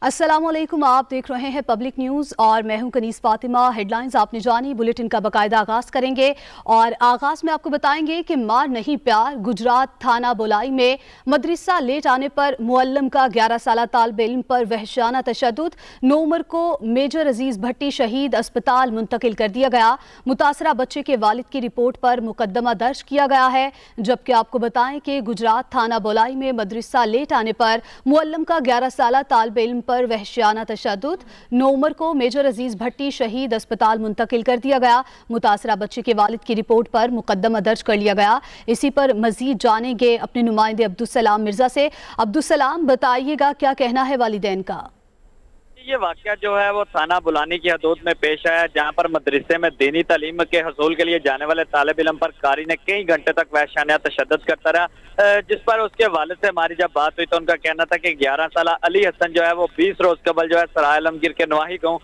अस्सलाम वालेकुम, आप देख रहे हैं पब्लिक न्यूज़ और मैं हूं कनीस फातिमा। हेडलाइंस आपने जानी, बुलेटिन का बाकायदा आगाज करेंगे और आगाज में आपको बताएंगे कि मार नहीं प्यार। गुजरात थाना बोलाई में मदरसा लेट आने पर मुअल्लम का 11 साला तालिब इल्म पर वहशाना तशद्दुद। 9 उम्र को मेजर अजीज भट्टी शहीद अस्पताल मुंतकिल कर दिया गया। मुतासरा बच्चे के वालिद की रिपोर्ट पर मुकदमा दर्ज किया गया है। जबकि आपको बताएं कि गुजरात थाना बोलाई में मदरसा लेट आने पर मुअल्लम का 11 साला तालिब इल्म पर वहशियाना तशद्दुद। 9 उम्र को मेजर अजीज भट्टी शहीद अस्पताल मुंतकिल कर दिया गया। मुतासरा बच्चे के वालिद की रिपोर्ट पर मुकदमा दर्ज कर लिया गया। इसी पर मजीद जानेंगे अपने नुमाइंदे अब्दुस्सलाम मिर्जा से। अब्दुस्सलाम, बताइएगा क्या कहना है वालिदैन का? ये वाकया जो है वो थाना बुलानी की हदूद में पेश आया, जहां पर मदरसे में दीनी तालीम के हसूल के लिए जाने वाले तालिब इल्म पर कारी ने कई घंटे तक वहशाना तशद्दुद करता रहा, जिस पर उसके वालिद से हमारी जब बात हुई तो उनका कहना था कि 11 साला अली हसन जो है वो 20 रोज कबल जो है सराय आलमगीर के नवाही गाँव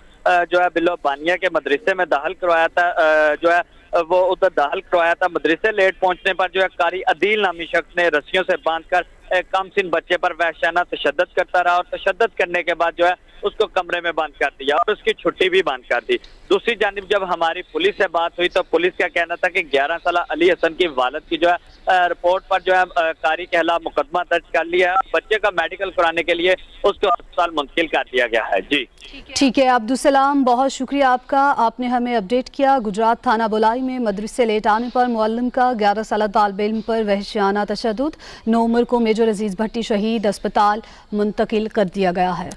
जो है बिलो बानिया के मदरसे में दाखिल करवाया था, जो है वो उधर दाखिल करवाया था। मदरसे लेट पहुंचने पर जो है कारी अदील नामी शख्स ने रस्सियों से बांधकर कम सिन बच्चे पर वहशाना तशद्दुद करता रहा और तशद्दुद करने के बाद जो है उसको कमरे में बंद कर दिया और उसकी छुट्टी भी बंद कर दी। दूसरी जानिब जब हमारी पुलिस से बात हुई तो पुलिस का कहना था कि 11 साला अली हसन की वालिद की जो है रिपोर्ट पर जो है कारी कहला मुकदमा दर्ज कर लिया है। बच्चे का मेडिकल कराने के लिए उसको अस्पताल मुंतकिल कर दिया गया है। जी ठीक है अब्दुस्सलाम, बहुत शुक्रिया आपका, आपने हमें अपडेट किया। गुजरात थाना बोलाई में मदरसे लेट आने पर मुअल्लिम का 11 साला तालिब इल्म पर वहशियाना तशद्दुद। 9 उम्र को मेजर अजीज भट्टी शहीद अस्पताल मुंतकिल कर दिया गया है।